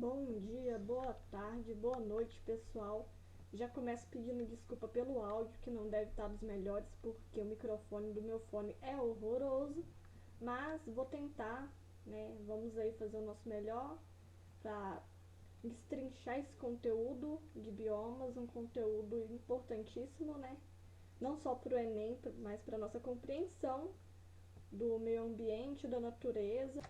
Bom dia, boa tarde, boa noite, pessoal. Já começo pedindo desculpa pelo áudio, que não deve estar dos melhores, porque o microfone do meu fone é horroroso, mas vou tentar, né? Vamos aí fazer o nosso melhor para destrinchar esse conteúdo de biomas, um conteúdo importantíssimo, né? Não só para o Enem, mas para a nossa compreensão do meio ambiente, da natureza.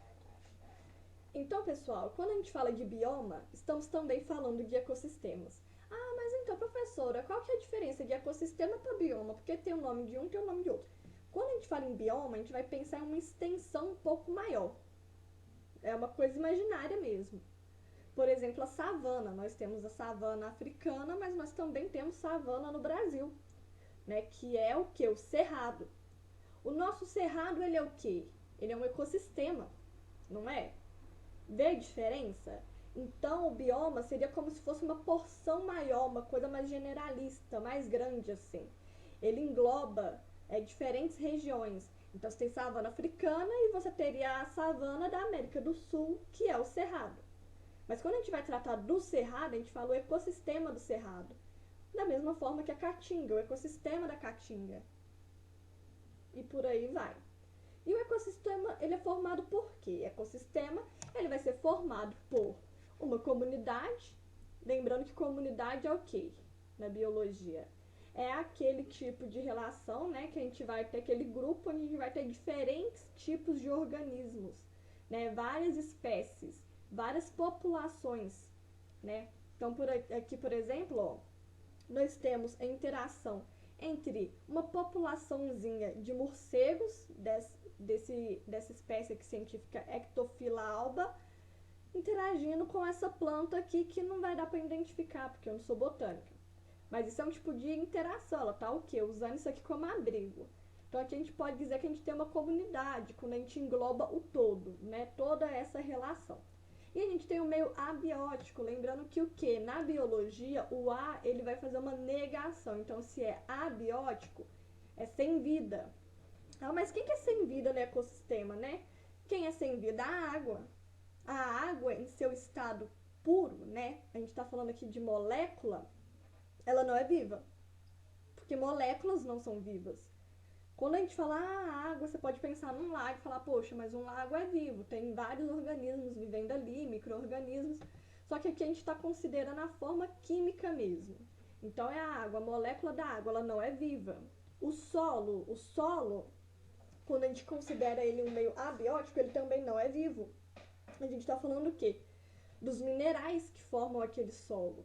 Então, pessoal, quando a gente fala de bioma, estamos também falando de ecossistemas. Ah, mas então, professora, qual que é a diferença de ecossistema para bioma? Porque tem o nome de um, tem o nome de outro. Quando a gente fala em bioma, a gente vai pensar em uma extensão um pouco maior. É uma coisa imaginária mesmo. Por exemplo, a savana. Nós temos a savana africana, mas nós também temos savana no Brasil, né? Que é o que? O cerrado. O nosso cerrado, ele é o quê? Ele é um ecossistema, não é? Vê a diferença? Então, o bioma seria como se fosse uma porção maior, uma coisa mais generalista, mais grande assim. Ele engloba diferentes regiões. Então, você tem savana africana e você teria a savana da América do Sul, que é o cerrado. Mas quando a gente vai tratar do cerrado, a gente fala o ecossistema do cerrado. Da mesma forma que a caatinga, o ecossistema da caatinga. E por aí vai. E o ecossistema, ele é formado por quê? Ecossistema, ele vai ser formado por uma comunidade. Lembrando que comunidade é o quê? Na biologia. É aquele tipo de relação, né, que a gente vai ter aquele grupo onde a gente vai ter diferentes tipos de organismos, né, várias espécies, várias populações, né? Então, aqui, por exemplo, ó, nós temos a interação entre uma populaçãozinha de morcegos dessa espécie aqui científica Ectophila alba, interagindo com essa planta aqui que não vai dar para identificar, porque eu não sou botânica. Mas isso é um tipo de interação, ela tá o quê? Usando isso aqui como abrigo. Então aqui a gente pode dizer que a gente tem uma comunidade, quando a gente engloba o todo, né? Toda essa relação. E a gente tem o meio abiótico, lembrando que o que? Na biologia, o A ele vai fazer uma negação. Então, se é abiótico, é sem vida. Ah, mas quem que é sem vida no ecossistema, né? Quem é sem vida? A água. A água, em seu estado puro, né? A gente está falando aqui de molécula, ela não é viva. Porque moléculas não são vivas. Quando a gente fala água, você pode pensar num lago e falar, poxa, mas um lago é vivo, tem vários organismos vivendo ali, micro-organismos. Só que aqui a gente está considerando a forma química mesmo. Então é a água, a molécula da água, ela não é viva. O solo, quando a gente considera ele um meio abiótico, ele também não é vivo. A gente está falando o quê? Dos minerais que formam aquele solo.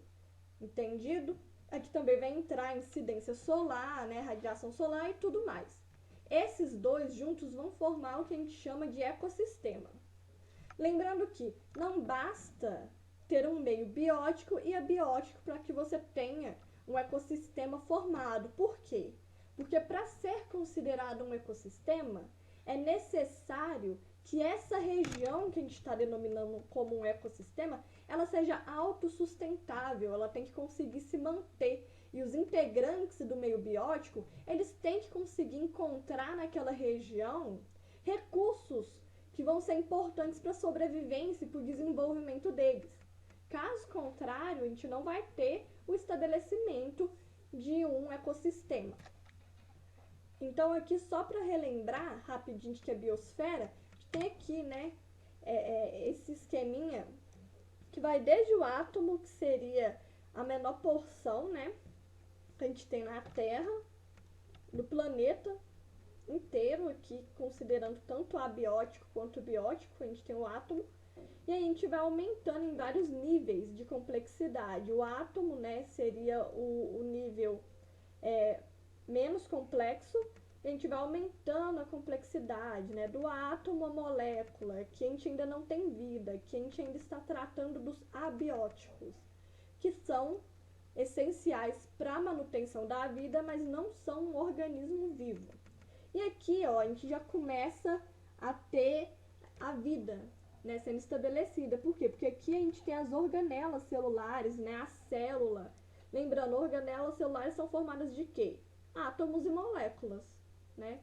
Entendido? Aqui também vai entrar a incidência solar, né, radiação solar e tudo mais. Esses dois juntos vão formar o que a gente chama de ecossistema. Lembrando que não basta ter um meio biótico e abiótico para que você tenha um ecossistema formado. Por quê? Porque para ser considerado um ecossistema, é necessário que essa região que a gente está denominando como um ecossistema, ela seja autossustentável, ela tem que conseguir se manter. E os integrantes do meio biótico, eles têm que conseguir encontrar naquela região recursos que vão ser importantes para a sobrevivência e para o desenvolvimento deles. Caso contrário, a gente não vai ter o estabelecimento de um ecossistema. Então, aqui só para relembrar rapidinho que a biosfera tem aqui, né, esse esqueminha que vai desde o átomo, que seria a menor porção, né, que a gente tem na Terra, do planeta inteiro aqui, considerando tanto abiótico quanto biótico, a gente tem o átomo, e a gente vai aumentando em vários níveis de complexidade. O átomo, né, seria o nível menos complexo, a gente vai aumentando a complexidade, né, do átomo à molécula, que a gente ainda não tem vida, que a gente ainda está tratando dos abióticos, que são essenciais para a manutenção da vida, mas não são um organismo vivo. E aqui, ó, a gente já começa a ter a vida, né, sendo estabelecida. Por quê? Porque aqui a gente tem as organelas celulares, né, a célula. Lembrando, organelas celulares são formadas de quê? Átomos e moléculas, né,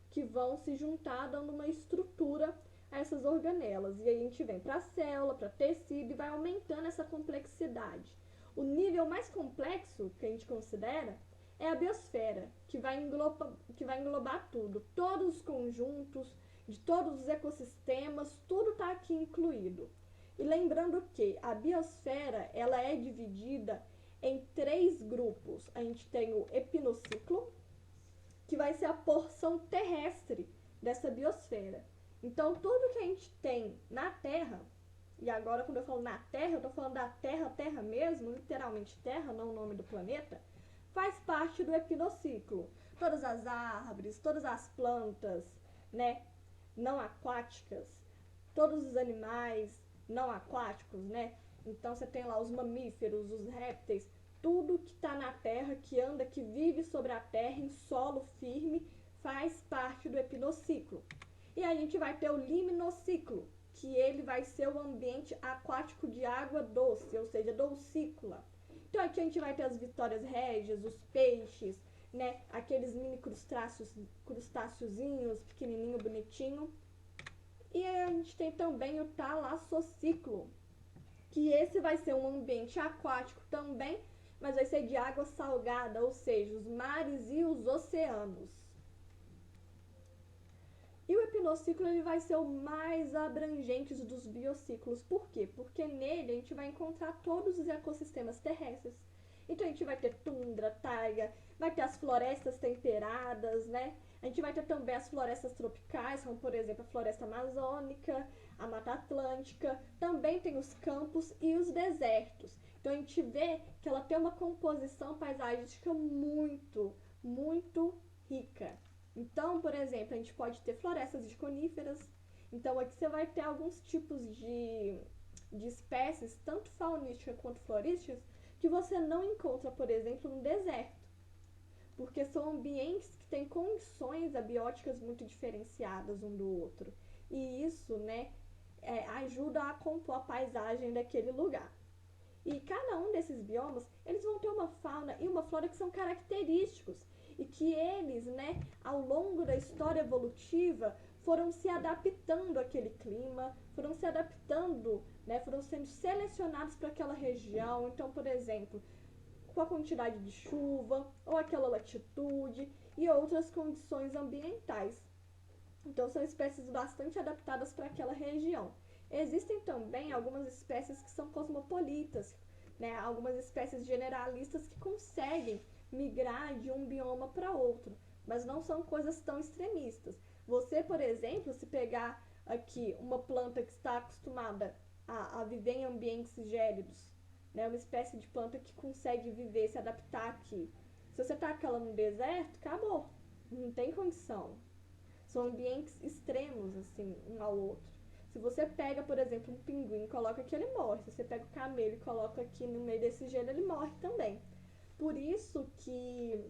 que vão se juntar dando uma estrutura a essas organelas. E aí a gente vem para a célula, para tecido e vai aumentando essa complexidade. O nível mais complexo que a gente considera é a biosfera, que vai englobar tudo, todos os conjuntos, de todos os ecossistemas, tudo está aqui incluído. E lembrando que a biosfera ela é dividida em 3 grupos. A gente tem o epinociclo, que vai ser a porção terrestre dessa biosfera. Então, tudo que a gente tem na Terra, e agora quando eu falo na Terra, eu estou falando da Terra, Terra mesmo, literalmente Terra, não o nome do planeta, faz parte do epinociclo. Todas as árvores, todas as plantas, né, não aquáticas, todos os animais não aquáticos, né? Então você tem lá os mamíferos, os répteis, tudo que está na terra, que anda, que vive sobre a terra em solo firme, faz parte do epinociclo. E a gente vai ter o liminociclo, que ele vai ser o ambiente aquático de água doce, ou seja, dulcícola. Então aqui a gente vai ter as vitórias régias, os peixes, né? Aqueles mini crustáceozinhos, pequenininho, bonitinho. E a gente tem também o talassociclo, que esse vai ser um ambiente aquático também, mas vai ser de água salgada, ou seja, os mares e os oceanos. E o epinociclo ele vai ser o mais abrangente dos biociclos. Por quê? Porque nele a gente vai encontrar todos os ecossistemas terrestres. Então a gente vai ter tundra, taiga, vai ter as florestas temperadas, né? A gente vai ter também as florestas tropicais, como por exemplo a floresta amazônica, a Mata Atlântica. Também tem os campos e os desertos. Então a gente vê que ela tem uma composição paisagística muito rica. Então, por exemplo, a gente pode ter florestas de coníferas. Então aqui você vai ter alguns tipos de espécies, tanto faunísticas quanto florísticas, que você não encontra, por exemplo, no deserto. Porque são ambientes que têm condições abióticas muito diferenciadas um do outro. E isso, né, ajuda a compor a paisagem daquele lugar. E cada um desses biomas, eles vão ter uma fauna e uma flora que são característicos e que eles, né, ao longo da história evolutiva, foram se adaptando àquele clima, foram se adaptando, né, foram sendo selecionados para aquela região. Então, por exemplo, com a quantidade de chuva ou aquela latitude e outras condições ambientais. Então, são espécies bastante adaptadas para aquela região. Existem também algumas espécies que são cosmopolitas, né? Algumas espécies generalistas que conseguem migrar de um bioma para outro, mas não são coisas tão extremistas. Você, por exemplo, se pegar aqui uma planta que está acostumada a viver em ambientes gélidos, né? Uma espécie de planta que consegue viver, se adaptar aqui. Se você taca ela no deserto, acabou. Não tem condição. São ambientes extremos, assim, um ao outro. Se você pega, por exemplo, um pinguim e coloca aqui, ele morre. Se você pega o camelo e coloca aqui no meio desse gelo, ele morre também. Por isso que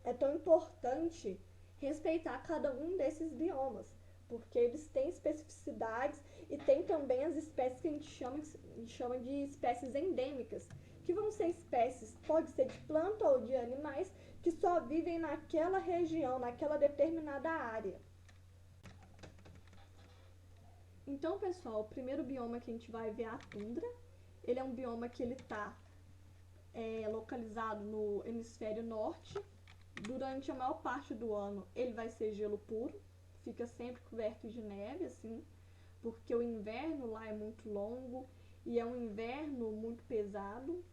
é tão importante respeitar cada um desses biomas, porque eles têm especificidades e tem também as espécies que a gente chama de espécies endêmicas, que vão ser espécies, pode ser de planta ou de animais, que só vivem naquela região, naquela determinada área. Então, pessoal, o primeiro bioma que a gente vai ver é a tundra. Ele é um bioma que ele está localizado no hemisfério norte. Durante a maior parte do ano, ele vai ser gelo puro, fica sempre coberto de neve, assim, porque o inverno lá é muito longo e é um inverno muito pesado.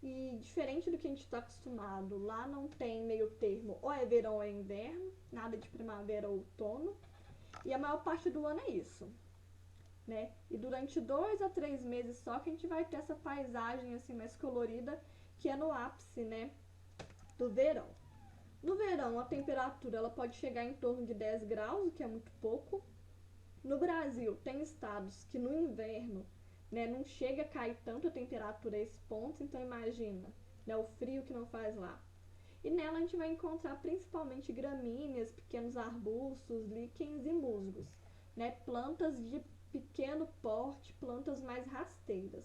E diferente do que a gente está acostumado, lá não tem meio termo, ou é verão ou é inverno, nada de primavera ou outono. E a maior parte do ano é isso, né? E durante 2 a 3 meses só que a gente vai ter essa paisagem assim mais colorida, que é no ápice, né, do verão. No verão, a temperatura ela pode chegar em torno de 10 graus, o que é muito pouco. No Brasil, tem estados que no inverno, né, não chega a cair tanto a temperatura a esse ponto, então imagina, né, o frio que não faz lá. E nela a gente vai encontrar principalmente gramíneas, pequenos arbustos, líquens e musgos, né, plantas de pequeno porte, plantas mais rasteiras.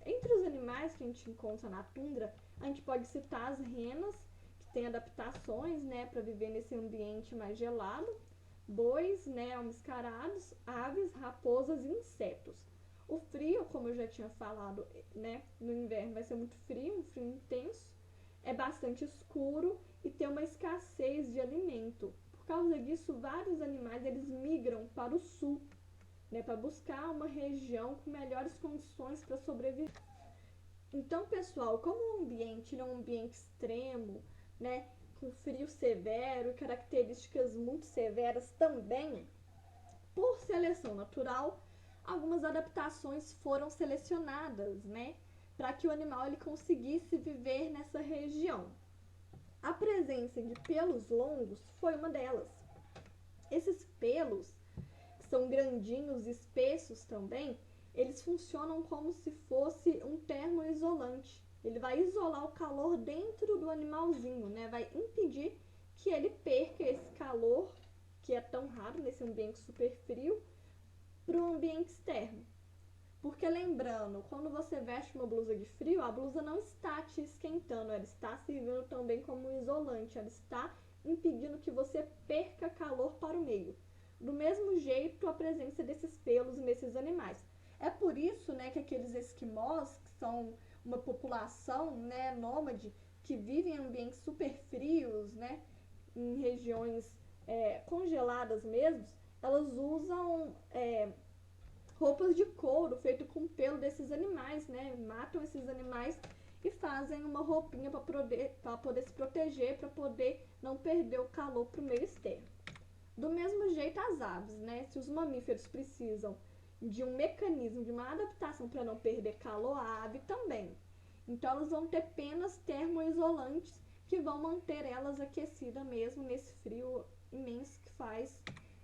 Entre os animais que a gente encontra na tundra, a gente pode citar as renas, que têm adaptações, né, para viver nesse ambiente mais gelado. bois, né, almiscarados, aves, raposas e insetos. O frio, como eu já tinha falado, né, no inverno vai ser muito frio, um frio intenso, é bastante escuro e tem uma escassez de alimento. Por causa disso, vários animais eles migram para o sul, né, para buscar uma região com melhores condições para sobreviver. Então, pessoal, como o ambiente é um ambiente extremo, né, com frio severo e características muito severas também, por seleção natural, algumas adaptações foram selecionadas, né, para que o animal ele conseguisse viver nessa região. A presença de pelos longos foi uma delas. Esses pelos, que são grandinhos e espessos também, eles funcionam como se fosse um termoisolante. Ele vai isolar o calor dentro do animalzinho, né? Vai impedir que ele perca esse calor, que é tão raro nesse ambiente super frio, para o ambiente externo. Porque lembrando, quando você veste uma blusa de frio, a blusa não está te esquentando, ela está servindo também como um isolante, ela está impedindo que você perca calor para o meio. Do mesmo jeito, a presença desses pelos nesses animais. É por isso, né, que aqueles esquimós, que são uma população, né, nômade, que vivem em ambientes super frios, né, em regiões congeladas mesmo, elas usam roupas de couro feito com pelo desses animais, né? Matam esses animais e fazem uma roupinha para poder se proteger, para poder não perder o calor para o meio externo. Do mesmo jeito as aves, né? Se os mamíferos precisam de um mecanismo, de uma adaptação para não perder calor, a ave também. Então elas vão ter penas termoisolantes que vão manter elas aquecidas mesmo nesse frio imenso que faz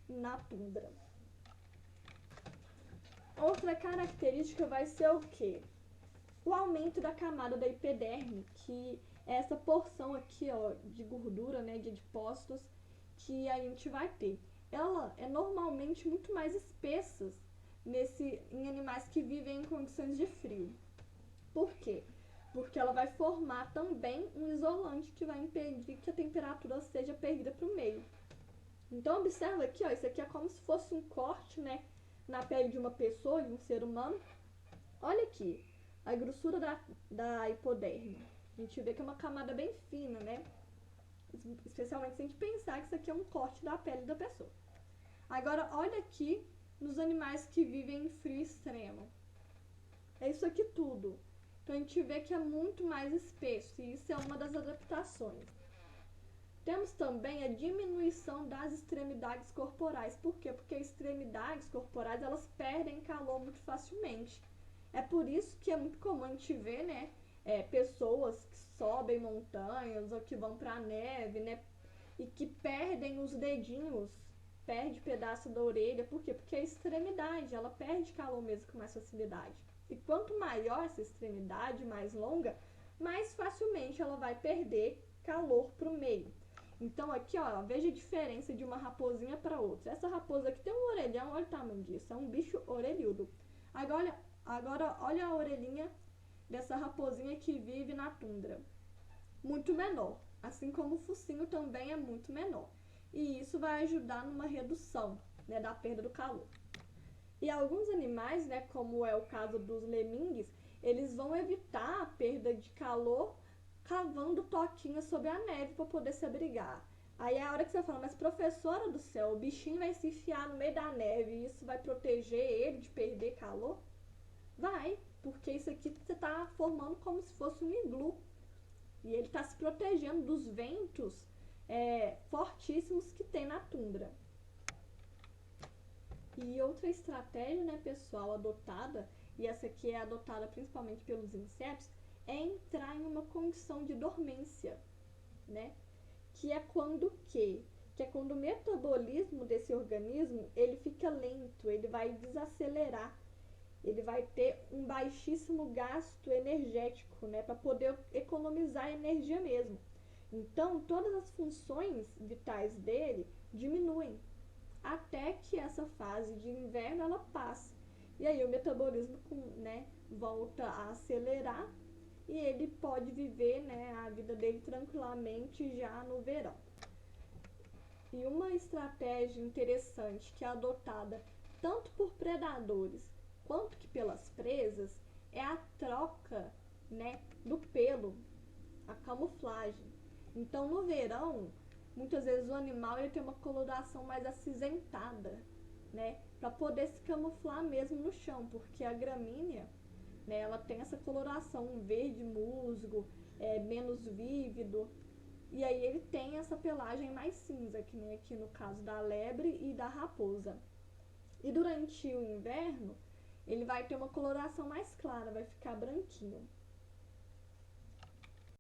na tundra. Outra característica vai ser o quê? O aumento da camada da epiderme, que é essa porção aqui, ó, de gordura, né, de adipócitos que a gente vai ter. Ela é normalmente muito mais espessa em animais que vivem em condições de frio. Por quê? Porque ela vai formar também um isolante que vai impedir que a temperatura seja perdida para o meio. Então observa aqui, ó, isso aqui é como se fosse um corte, né, na pele de uma pessoa, de um ser humano. Olha aqui, a grossura da hipoderme. A gente vê que é uma camada bem fina, né? Especialmente se a gente pensar que isso aqui é um corte da pele da pessoa. Agora, olha aqui nos animais que vivem em frio extremo. É isso aqui tudo. Então a gente vê que é muito mais espesso e isso é uma das adaptações. Temos também a diminuição das extremidades corporais. Por quê? Porque as extremidades corporais elas perdem calor muito facilmente. É por isso que é muito comum a gente ver, né, pessoas que sobem montanhas ou que vão para a neve, né, e que perdem os dedinhos, perde pedaço da orelha. Por quê? Porque a extremidade, ela perde calor mesmo com mais facilidade. E quanto maior essa extremidade, mais longa, mais facilmente ela vai perder calor para o meio. Então aqui, ó, veja a diferença de uma raposinha para outra. Essa raposa aqui tem um orelhão, olha o tamanho disso, é um bicho orelhudo. Agora olha a orelhinha dessa raposinha que vive na tundra. Muito menor, assim como o focinho também é muito menor. E isso vai ajudar numa redução, né, da perda do calor. E alguns animais, né, como é o caso dos lemingues, eles vão evitar a perda de calor cavando toquinhas sobre a neve para poder se abrigar. Aí é a hora que você fala, mas professora do céu, o bichinho vai se enfiar no meio da neve e isso vai proteger ele de perder calor? Vai, porque isso aqui você está formando como se fosse um iglu. E ele está se protegendo dos ventos fortíssimos que tem na tundra. E outra estratégia, né, pessoal, adotada, e essa aqui é adotada principalmente pelos insetos, é entrar em uma condição de dormência, né? Que é quando que é quando o metabolismo desse organismo ele fica lento, ele vai desacelerar, ele vai ter um baixíssimo gasto energético, né, para poder economizar energia mesmo. Então, todas as funções vitais dele diminuem até que essa fase de inverno ela passe. E aí o metabolismo, né, volta a acelerar e ele pode viver, né, a vida dele tranquilamente já no verão. E uma estratégia interessante que é adotada tanto por predadores quanto que pelas presas é a troca, né, do pelo, a camuflagem. Então, no verão, muitas vezes o animal ele tem uma coloração mais acinzentada, né, para poder se camuflar mesmo no chão, porque a gramínea, né, ela tem essa coloração verde musgo, menos vívido, e aí ele tem essa pelagem mais cinza, que nem aqui no caso da lebre e da raposa. E durante o inverno, ele vai ter uma coloração mais clara, vai ficar branquinho.